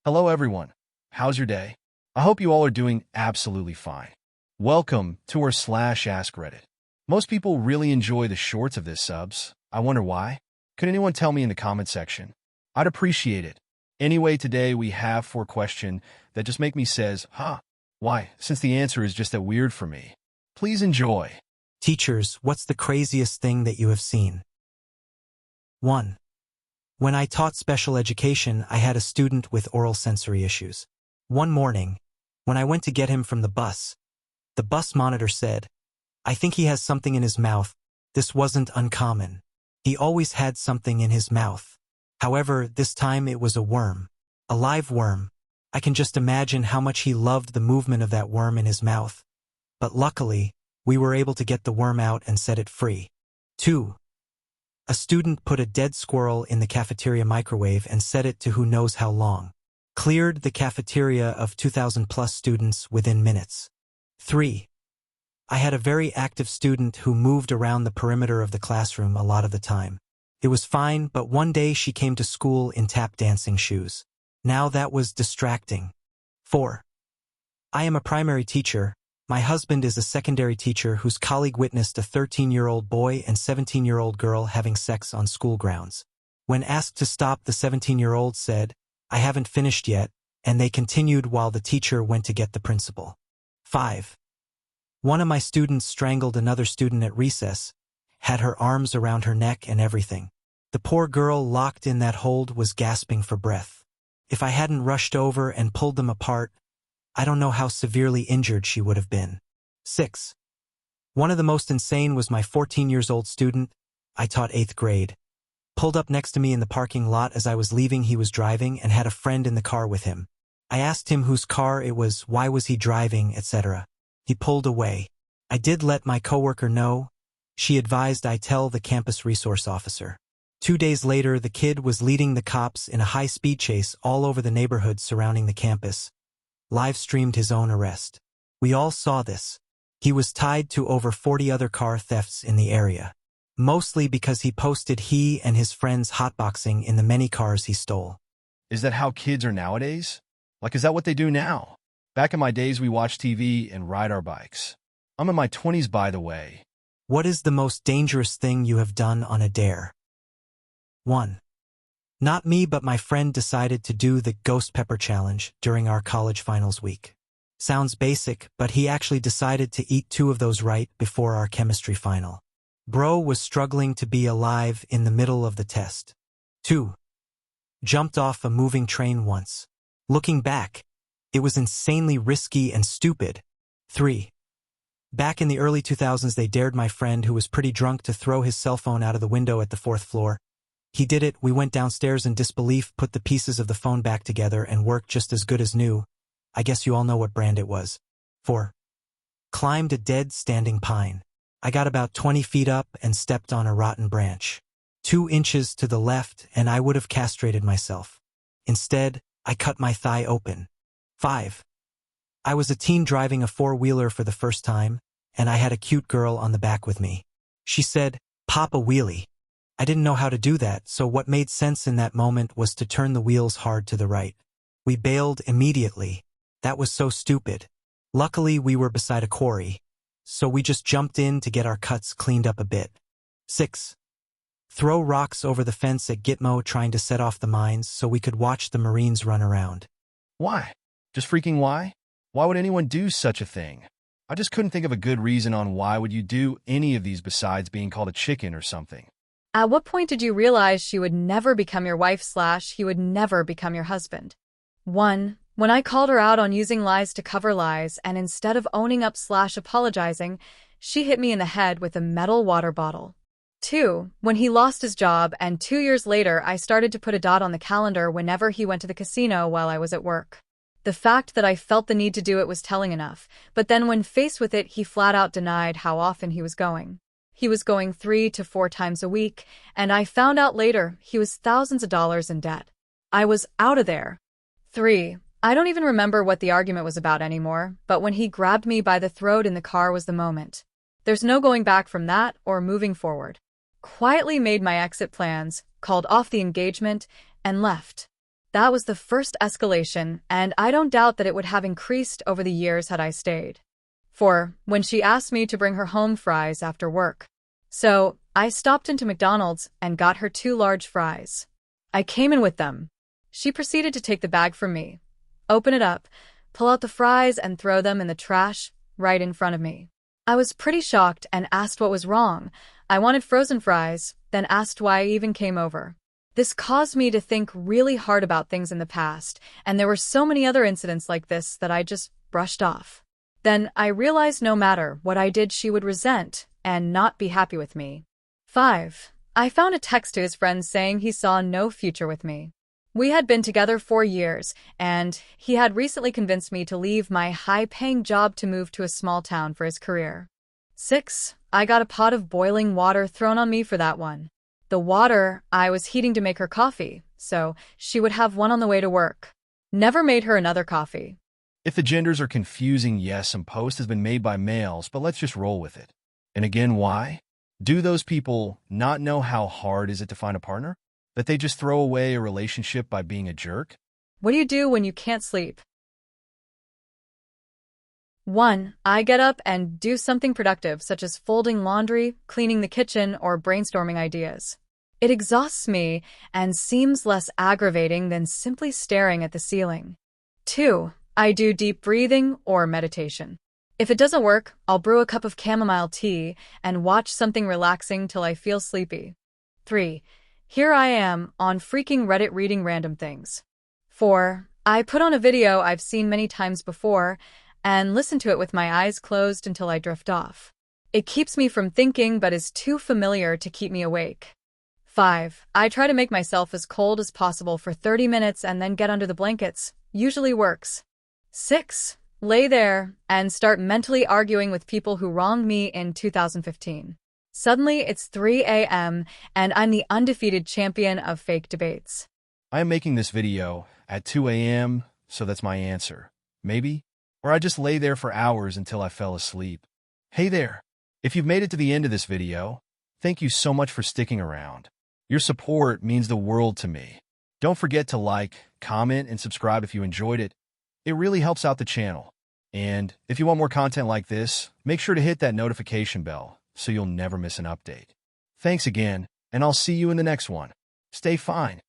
Hello everyone. How's your day? I hope you all are doing absolutely fine. Welcome to our slash Ask Reddit. Most people really enjoy the shorts of this subs. I wonder why? Could anyone tell me in the comment section? I'd appreciate it. Anyway, today we have 4 questions that just make me says, huh? Why? Since the answer is just that weird for me. Please enjoy. Teachers, what's the craziest thing that you have seen? 1. When I taught special education, I had a student with oral sensory issues. One morning, when I went to get him from the bus monitor said, "I think he has something in his mouth." This wasn't uncommon. He always had something in his mouth. However, this time it was a worm. A live worm. I can just imagine how much he loved the movement of that worm in his mouth. But luckily, we were able to get the worm out and set it free. 2. A student put a dead squirrel in the cafeteria microwave and set it to who knows how long. Cleared the cafeteria of 2,000 plus students within minutes. 3. I had a very active student who moved around the perimeter of the classroom a lot of the time. It was fine, but one day she came to school in tap dancing shoes. Now that was distracting. 4. I am a primary teacher. My husband is a secondary teacher whose colleague witnessed a 13-year-old boy and 17-year-old girl having sex on school grounds. When asked to stop, the 17-year-old said, "I haven't finished yet," and they continued while the teacher went to get the principal. 5. One of my students strangled another student at recess, had her arms around her neck and everything. The poor girl locked in that hold was gasping for breath. If I hadn't rushed over and pulled them apart, I don't know how severely injured she would have been. 6. One of the most insane was my 14-year-old student. I taught 8th grade. Pulled up next to me in the parking lot as I was leaving. He was driving and had a friend in the car with him. I asked him whose car it was, why was he driving, etc. He pulled away. I did let my coworker know. She advised I tell the campus resource officer. 2 days later, the kid was leading the cops in a high-speed chase all over the neighborhood surrounding the campus. Live-streamed his own arrest. We all saw this. He was tied to over 40 other car thefts in the area. Mostly because he posted he and his friends hotboxing in the many cars he stole. Is that how kids are nowadays? Like, is that what they do now? Back in my days, we watched TV and ride our bikes. I'm in my 20s, by the way. What is the most dangerous thing you have done on a dare? 1. Not me, but my friend decided to do the Ghost Pepper Challenge during our college finals week. Sounds basic, but he actually decided to eat 2 of those right before our chemistry final. Bro was struggling to be alive in the middle of the test. 2. Jumped off a moving train once. Looking back, it was insanely risky and stupid. 3. Back in the early 2000s, they dared my friend, who was pretty drunk, to throw his cell phone out of the window at the 4th floor. He did it. We went downstairs in disbelief, put the pieces of the phone back together, and worked just as good as new. I guess you all know what brand it was. 4. Climbed a dead standing pine. I got about 20 feet up and stepped on a rotten branch. 2 inches to the left and I would have castrated myself. Instead, I cut my thigh open. 5. I was a teen driving a 4-wheeler for the first time, and I had a cute girl on the back with me. She said, "Pop a wheelie." I didn't know how to do that, so what made sense in that moment was to turn the wheels hard to the right. We bailed immediately. That was so stupid. Luckily, we were beside a quarry, so we just jumped in to get our cuts cleaned up a bit. 6. Throw rocks over the fence at Gitmo, trying to set off the mines so we could watch the Marines run around. Why? Just freaking why? Why would anyone do such a thing? I just couldn't think of a good reason on why would you do any of these besides being called a chicken or something. At what point did you realize she would never become your wife / he would never become your husband? 1. When I called her out on using lies to cover lies, and instead of owning up / apologizing, she hit me in the head with a metal water bottle. 2. When he lost his job, and 2 years later I started to put a dot on the calendar whenever he went to the casino while I was at work. The fact that I felt the need to do it was telling enough, but then when faced with it, he flat out denied how often he was going. He was going 3 to 4 times a week, and I found out later he was thousands of dollars in debt. I was out of there. 3. I don't even remember what the argument was about anymore, but when he grabbed me by the throat in the car was the moment. There's no going back from that or moving forward. Quietly made my exit plans, called off the engagement, and left. That was the first escalation, and I don't doubt that it would have increased over the years had I stayed. 4. When she asked me to bring her home fries after work. So, I stopped into McDonald's and got her 2 large fries. I came in with them. She proceeded to take the bag from me, open it up, pull out the fries and throw them in the trash right in front of me. I was pretty shocked and asked what was wrong. I wanted frozen fries, then asked why I even came over. This caused me to think really hard about things in the past, and there were so many other incidents like this that I just brushed off. Then I realized no matter what I did, she would resent and not be happy with me. 5. I found a text to his friends saying he saw no future with me. We had been together 4 years, and he had recently convinced me to leave my high-paying job to move to a small town for his career. 6. I got a pot of boiling water thrown on me for that one. The water I was heating to make her coffee, so she would have one on the way to work. Never made her another coffee. If the genders are confusing, yes, some post has been made by males, but let's just roll with it. And again, why? Do those people not know how hard is it to find a partner? That they just throw away a relationship by being a jerk? What do you do when you can't sleep? 1. I get up and do something productive, such as folding laundry, cleaning the kitchen, or brainstorming ideas. It exhausts me and seems less aggravating than simply staring at the ceiling. 2. I do deep breathing or meditation. If it doesn't work, I'll brew a cup of chamomile tea and watch something relaxing till I feel sleepy. 3. Here I am on freaking Reddit reading random things. 4. I put on a video I've seen many times before and listen to it with my eyes closed until I drift off. It keeps me from thinking but is too familiar to keep me awake. 5. I try to make myself as cold as possible for 30 minutes and then get under the blankets. Usually works. 6. Lay there and start mentally arguing with people who wronged me in 2015. Suddenly, it's 3 a.m. and I'm the undefeated champion of fake debates. I am making this video at 2 a.m., so that's my answer. Maybe? Or I just lay there for hours until I fell asleep. Hey there! If you've made it to the end of this video, thank you so much for sticking around. Your support means the world to me. Don't forget to like, comment, and subscribe if you enjoyed it. It really helps out the channel. And if you want more content like this, make sure to hit that notification bell so you'll never miss an update. Thanks again, and I'll see you in the next one. Stay fine.